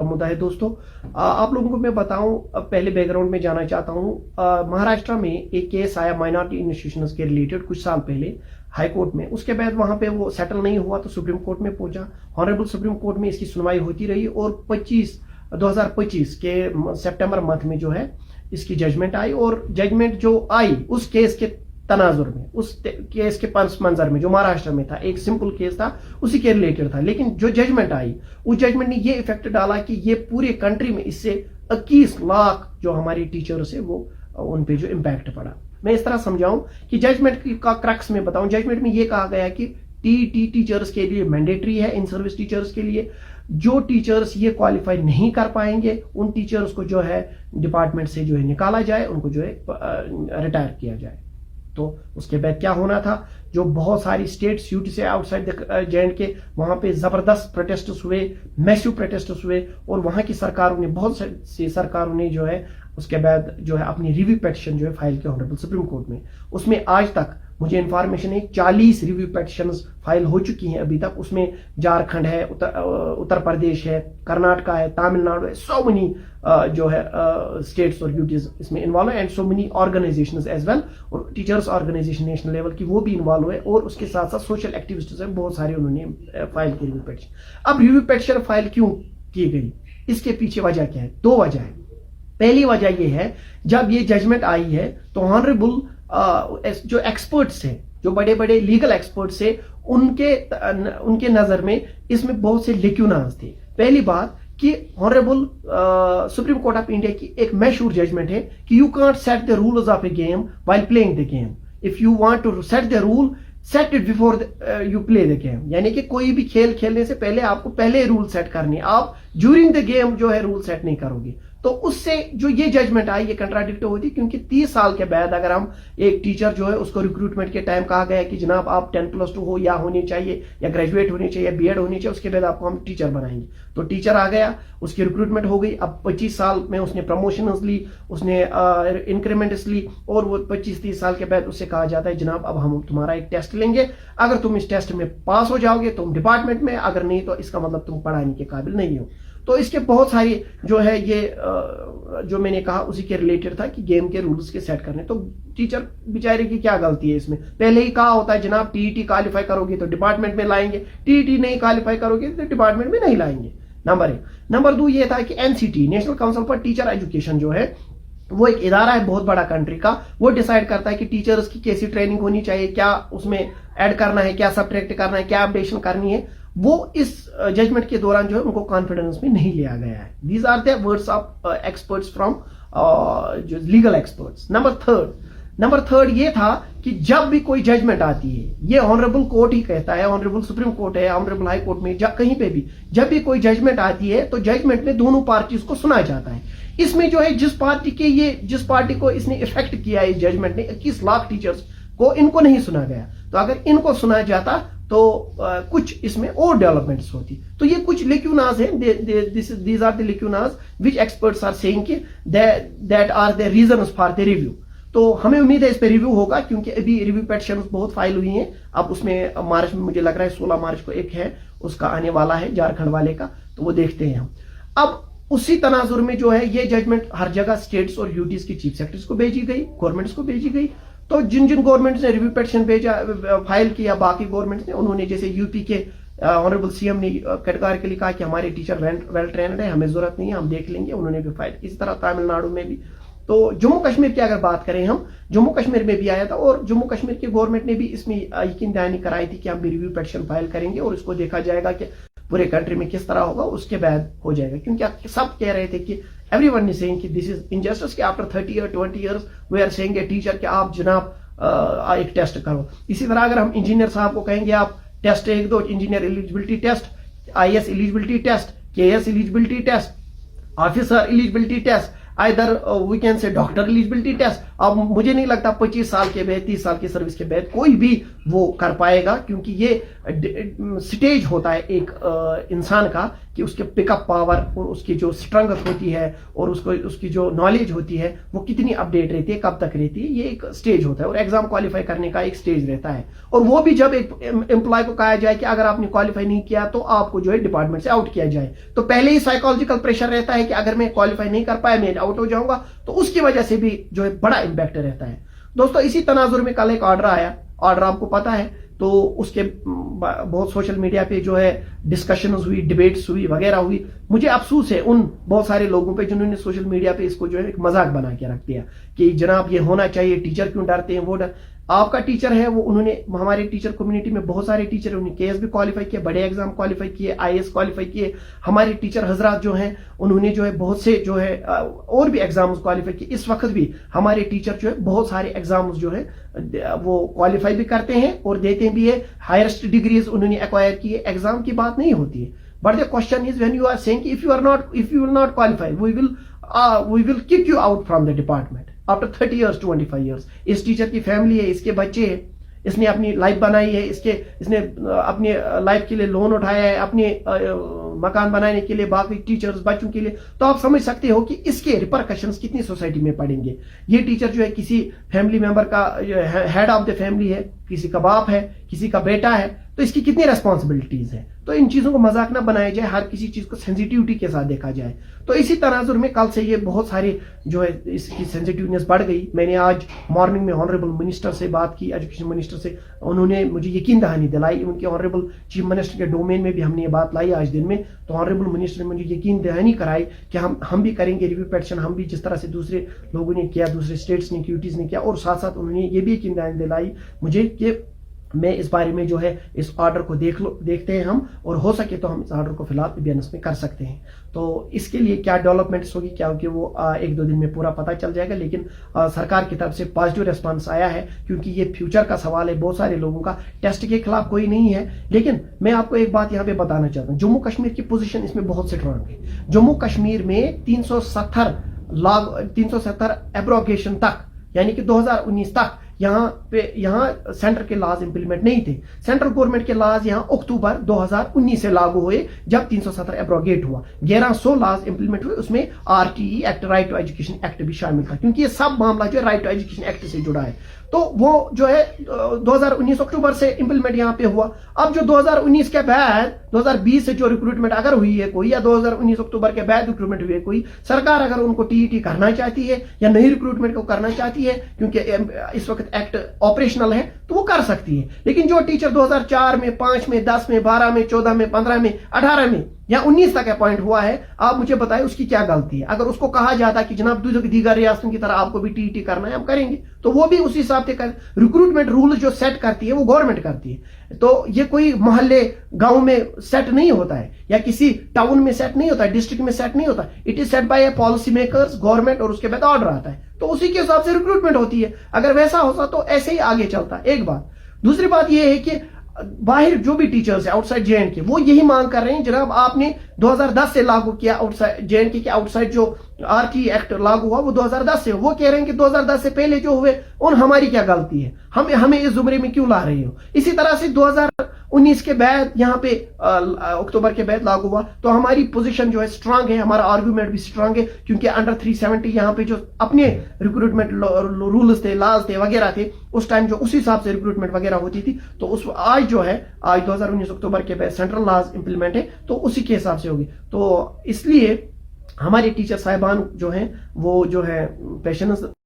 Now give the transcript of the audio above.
मुद्दा है दोस्तों। आप लोगों को मैं बताऊं, पहले बैकग्राउंड में जाना चाहता हूं। महाराष्ट्र में एक केस आया माइनॉरिटी इंस्टीट्यूशंस के रिलेटेड कुछ साल पहले हाई कोर्ट में। उसके बाद वहां पे वो सेटल नहीं हुआ तो सुप्रीम कोर्ट में पहुंचा। ऑनरेबल सुप्रीम कोर्ट में इसकी सुनवाई होती रही और 2025 के सितंबर मंथ में जो है इसकी जजमेंट आई। और जजमेंट जो आई उस केस के तनाजुर में, उस केस के पस मंजर में, जो महाराष्ट्र में था, एक सिंपल केस था, उसी के रिलेटेड था। लेकिन जो जजमेंट आई उस जजमेंट ने ये इफेक्ट डाला कि ये पूरे कंट्री में इससे 21 लाख जो हमारे टीचर्स है वो उन पे जो इम्पैक्ट पड़ा। मैं इस तरह समझाऊं कि जजमेंट का क्रक्स में बताऊं। जजमेंट में ये कहा गया कि टीईटी टीचर्स के लिए मैंडेटरी है, इन सर्विस टीचर्स के लिए। जो टीचर्स ये क्वालिफाई नहीं कर पाएंगे उन टीचर्स को जो है डिपार्टमेंट से जो है निकाला जाए, उनको जो है रिटायर किया जाए। तो उसके बाद क्या होना था, जो बहुत सारी स्टेट्स यूटी से आउटसाइड जे के वहां पे जबरदस्त प्रोटेस्ट्स हुए, मैसिव प्रोटेस्ट्स हुए और वहां की सरकारों ने, बहुत सी सरकारों ने जो है उसके बाद जो है अपनी रिव्यू पिटीशन जो है फाइल किया ऑनरेबल सुप्रीम कोर्ट में। उसमें आज तक मुझे इंफॉर्मेशन है 40 रिव्यू पिटीशंस फाइल हो चुकी हैं अभी तक। उसमें झारखंड है, उत्तर प्रदेश है, कर्नाटका है, तमिलनाडु है, सो मेनी जो है स्टेट्स और यूटीज इसमें इन्वॉल्व है and so many organizations as well. और टीचर्स ऑर्गेनाइजेशन नेशनल लेवल की वो भी इन्वॉल्व है और उसके साथ साथ सोशल एक्टिविस्ट्स हैं, बहुत सारे उन्होंने फाइल की रिव्यू पिटीशन। अब रिव्यू पिटीशन फाइल क्यों की गई, इसके पीछे वजह क्या है? दो वजह है। पहली वजह यह है, जब ये जजमेंट आई है तो ऑनरेबल जो एक्सपर्ट्स हैं, जो बड़े बड़े लीगल एक्सपर्ट्स हैं, उनके नजर में इसमें बहुत से लेक्यूनास थे। पहली बात कि honourable supreme court of India की एक मशहूर जजमेंट है कि you can't set the rules of a game while playing the game. If you want to set the rule, set it before you play the game. यानी कि कोई भी खेल खेलने से पहले आपको पहले रूल सेट करनी है, आप ड्यूरिंग द गेम जो है रूल सेट नहीं करोगे। तो उससे जो ये जजमेंट आई ये कंट्राडिक्ट होती, क्योंकि 30 साल के बाद अगर हम एक टीचर जो है उसको रिक्रूटमेंट के टाइम कहा गया कि जनाब आप 10+2 हो या होनी चाहिए या ग्रेजुएट होनी चाहिए या बीएड होनी चाहिए, उसके बाद आपको हम टीचर बनाएंगे। तो टीचर आ गया, उसकी रिक्रूटमेंट हो गई। अब 25 साल में उसने प्रमोशन ली, उसने इंक्रीमेंट्स ली और वो 25-30 साल के बाद उससे कहा जाता है जनाब अब हम तुम्हारा एक टेस्ट लेंगे, अगर तुम इस टेस्ट में पास हो जाओगे तुम डिपार्टमेंट में, अगर नहीं तो इसका मतलब तुम पढ़ाने के काबिल नहीं हो। तो इसके बहुत सारी जो है ये जो मैंने कहा उसी के रिलेटेड था कि गेम के रूल्स के सेट करने। तो टीचर बेचारे की क्या गलती है इसमें? पहले ही कहा होता है जनाब टीईटी क्वालिफाई करोगे तो डिपार्टमेंट में लाएंगे, टीईटी नहीं क्वालिफाई करोगे तो डिपार्टमेंट में नहीं लाएंगे। नंबर 1। नंबर 2 ये था कि NCT, national council for teacher education जो है वो एक इदारा है बहुत बड़ा कंट्री का, वो डिसाइड करता है कि टीचर्स की कैसी ट्रेनिंग होनी चाहिए, क्या उसमें ऐड करना है, क्या सब्ट्रैक्ट करना है, क्या अपडेशन करनी है। वो इस जजमेंट के दौरान जो है उनको कॉन्फिडेंस में नहीं लिया गया है। These are the words of experts from जो लीगल एक्सपर्ट्स। नंबर थर्ड ये था कि जब भी कोई जजमेंट आती है, ये ऑनरेबल कोर्ट ही कहता है, ऑनरेबल सुप्रीम कोर्ट है, ऑनरेबल हाई कोर्ट में, कहीं पे भी जब भी कोई जजमेंट आती है तो जजमेंट में दोनों पार्टीज को सुना जाता है। इसमें जो है जिस पार्टी को इसने इफेक्ट किया है, जजमेंट ने 21 लाख टीचर्स को, इनको नहीं सुना गया। तो अगर इनको सुना जाता तो कुछ इसमें और डेवलपमेंट्स होती। तो ये कुछ लेक्यूनाज है, these are the lacunas which experts are saying कि that are the reasons for the review. तो हमें उम्मीद है इस पे रिव्यू होगा, क्योंकि अभी रिव्यू पिटीशन बहुत फाइल हुई हैं। अब उसमें मार्च में मुझे लग रहा है 16 मार्च को एक है उसका आने वाला है झारखंड वाले का, तो वो देखते हैं हम। अब उसी तनाजुर में जो है ये जजमेंट हर जगह स्टेट्स और यूटीज की चीफ सेक्रेटरीज को भेजी गई, गवर्नमेंट्स को भेजी गई। तो जिन गवर्नमेंट्स ने रिव्यू पिटीशन भेजा, फाइल किया, बाकी गवर्नमेंट्स ने, उन्होंने जैसे यूपी के ऑनरेबल सीएम ने कैटेगोरिकली कहा कि हमारे टीचर वेल ट्रेन्ड है, हमें जरूरत नहीं है, हम देख लेंगे, उन्होंने भी फाइल। इसी तरह तमिलनाडु में भी। तो जम्मू कश्मीर की अगर बात करें हम, जम्मू कश्मीर में भी आया था और जम्मू कश्मीर की गवर्नमेंट ने भी इसमें यकीन दहानी कराई थी कि हम भी रिव्यू पिटीशन फाइल करेंगे और इसको देखा जाएगा कि पूरे कंट्री में किस तरह होगा, उसके बाद हो जाएगा। क्योंकि सब कह रहे थे कि एवरीवन इज सेइंग कि दिस इज इनजस्टिस, कि आफ्टर 30 और 20 years we are saying a teacher कि आप जनाब एक टेस्ट करो। इसी तरह अगर हम इंजीनियर साहब को कहेंगे आप टेस्ट एक दो, engineer eligibility test, IAS eligibility test, KAS eligibility test, officer eligibility test, either we can say doctor eligibility test. अब मुझे नहीं लगता 25 साल के बाद 30 साल की सर्विस के बाद कोई भी वो कर पाएगा, क्योंकि ये स्टेज होता है एक इंसान का कि उसके पिकअप पावर और उसकी जो स्ट्रेंथ होती है और उसकी जो नॉलेज होती है वो कितनी अपडेट रहती है, कब तक रहती है, ये एक स्टेज होता है और एग्जाम क्वालिफाई करने का एक स्टेज रहता है। और वो भी जब एक एम्प्लॉय को कहा जाए कि अगर आपने क्वालिफाई नहीं किया तो आपको जो है डिपार्टमेंट से आउट किया जाए, तो पहले ही साइकोलॉजिकल प्रेशर रहता है कि अगर मैं क्वालिफाई नहीं कर पाया मैं आउट हो जाऊंगा, तो उसकी वजह से भी जो है बड़ा इंपैक्ट रहता है। दोस्तों इसी तनाजुर में कल एक ऑर्डर आया, ऑर्डर आपको पता है, तो उसके बहुत सोशल मीडिया पे जो है डिस्कशंस हुई, डिबेट्स हुई वगैरह हुई। मुझे अफसोस है उन बहुत सारे लोगों पे जिन्होंने सोशल मीडिया पे इसको जो है एक मजाक बना के रख दिया कि जनाब ये होना चाहिए, टीचर क्यों डरते हैं, वो डर। आपका टीचर है वो, उन्होंने हमारे टीचर कम्युनिटी में बहुत सारे टीचर, उन्होंने केएस भी क्वालिफाई किए, बड़े एग्जाम क्वालिफाई किए, आईएएस क्वालिफाई किए। हमारे टीचर हजरात जो हैं उन्होंने जो है बहुत से जो है और भी एग्जाम्स क्वालिफाई किए। इस वक्त भी हमारे टीचर जो है बहुत सारे एग्जाम्स जो है वो क्वालिफाई भी करते हैं और देते भी है। हाईएस्ट डिग्रीज उन्होंने एक्वायर की है, एग्जाम की बात नहीं होती है। But the question is when you are saying if you will not qualify we will kick you out from the department after 30 years 25 years। इस टीचर की फैमिली है, इसके बच्चे हैं, इसने अपनी लाइफ बनाई है, इसने अपनी लाइफ के लिए लोन उठाया है, अपने मकान बनाने के लिए, बाकी टीचर्स बच्चों के लिए। तो आप समझ सकते हो कि इसके रिपरकशंस कितनी सोसाइटी में पड़ेंगे। ये टीचर जो है किसी फैमिली मेंबर का हेड ऑफ द फैमिली है, किसी का बाप है, किसी का बेटा है, तो इसकी कितनी रेस्पॉन्सिबिलिटीज है। तो इन चीजों को मजाक ना बनाया जाए, हर किसी चीज को सेंसिटिविटी के साथ देखा जाए। तो इसी तनाजुर में कल से ये बहुत सारे जो है इसकी सेंसिटिवनेस बढ़ गई। मैंने आज मॉर्निंग में ऑनरेबल मिनिस्टर से बात की, एजुकेशन मिनिस्टर से, उन्होंने मुझे यकीन दहानी दिलाई। उनके ऑनरेबल चीफ मिनिस्टर के डोमेन में भी हमने ये बात लाई आज दिन में, तो ऑनरेबल मिनिस्टर ने मुझे यकीन दहानी कराई कि हम भी करेंगे रिव्यू पेटिशन, हम भी जिस तरह से दूसरे लोगों ने किया, दूसरे स्टेट्स ने, क्यूटीज ने किया। और साथ साथ उन्होंने ये भी यकीन दहानी दिलाई मुझे कि मैं इस बारे में जो है इस ऑर्डर को देखते हैं हम, और हो सके तो हम इस ऑर्डर को फिलहाल अबेयनेस में कर सकते हैं। तो इसके लिए क्या डेवलपमेंट्स होगी क्या होगी वो 1-2 दिन में पूरा पता चल जाएगा। लेकिन सरकार की तरफ से पॉजिटिव रिस्पांस आया है, क्योंकि ये फ्यूचर का सवाल है बहुत सारे लोगों का। टेस्ट के खिलाफ कोई नहीं है, लेकिन मैं आपको एक बात यहाँ पे बताना चाहता हूँ, जम्मू कश्मीर की पोजिशन इसमें बहुत स्ट्रांग है। जम्मू कश्मीर में 370 एब्रोगेशन तक, यानी कि 2019 तक यहाँ सेंटर के लॉज इंप्लीमेंट नहीं थे। सेंट्रल गवर्नमेंट के लॉज यहाँ अक्टूबर 2019 से लागू हुए, जब 370 एब्रोगेट हुआ। 1100 लॉज इंप्लीमेंट हुए, उसमें RTE act, right to education act भी शामिल था, क्योंकि ये सब मामला जो है राइट टू एजुकेशन एक्ट से जुड़ा है। तो वो जो है 2019 अक्टूबर से इंप्लीमेंट यहाँ पे हुआ। अब जो 2019 के बाद 2020 से जो रिक्रूटमेंट अगर हुई है कोई, या 2019 अक्टूबर के बाद रिक्रूटमेंट हुई है कोई, सरकार अगर उनको टीईटी करना चाहती है या नई रिक्रूटमेंट को करना चाहती है, क्योंकि इस वक्त एक्ट ऑपरेशनल है, तो वो कर सकती है। लेकिन जो टीचर 2004 में, 5 में, 10 में, 12 में, 14 में, 15 में, 18 में या 19 तक अपॉइंट हुआ है, आप मुझे बताएं उसकी क्या गलती है। अगर उसको कहा जाता कि जनाब दीगर रियासतों की तरह आपको भी टीईटी करना है, हम करेंगे, तो वो भी उसी हिसाब से कर। रिक्रूटमेंट रूल जो सेट करती है वो गवर्नमेंट करती है। तो ये कोई मोहल्ले गांव में सेट नहीं होता है, या किसी टाउन में सेट नहीं होता है, डिस्ट्रिक्ट में सेट नहीं होता। It is set by policy makers, government, और उसके बाद ऑर्डर आता है, तो उसी के हिसाब से रिक्रूटमेंट होती है। अगर वैसा होता तो ऐसे ही आगे चलता। एक बात। दूसरी बात यह है कि बाहर जो भी टीचर्स है आउटसाइड जेएंडके, वो यही मांग कर रहे हैं, जनाब आपने 2010 से लागू किया आउटसाइड जेएंडके के, आउटसाइड जो आरटी एक्ट लागू हुआ वो 2010 से। वो कह रहे हैं कि 2010 से पहले जो हुए उन हमारी क्या गलती है, हमें इस जुमरे में क्यों ला रही हो। इसी तरह से 2019 के बाद यहाँ पे अक्टूबर के बाद लागू हुआ, तो हमारी पोजीशन जो है स्ट्रांग है, हमारा आर्गुमेंट भी स्ट्रांग है, क्योंकि अंडर 370 यहाँ पे जो अपने रिक्रूटमेंट रूल्स थे, लॉज थे, वगैरह थे, उस टाइम जो उसी हिसाब से रिक्रूटमेंट वगैरह होती थी। तो उस आज जो है, आज 2019 अक्टूबर के बाद सेंट्रल लॉज इंप्लीमेंट है, तो उसी के हिसाब से होगी। तो इसलिए हमारे टीचर साहिबान जो हैं वो जो है पेशेंस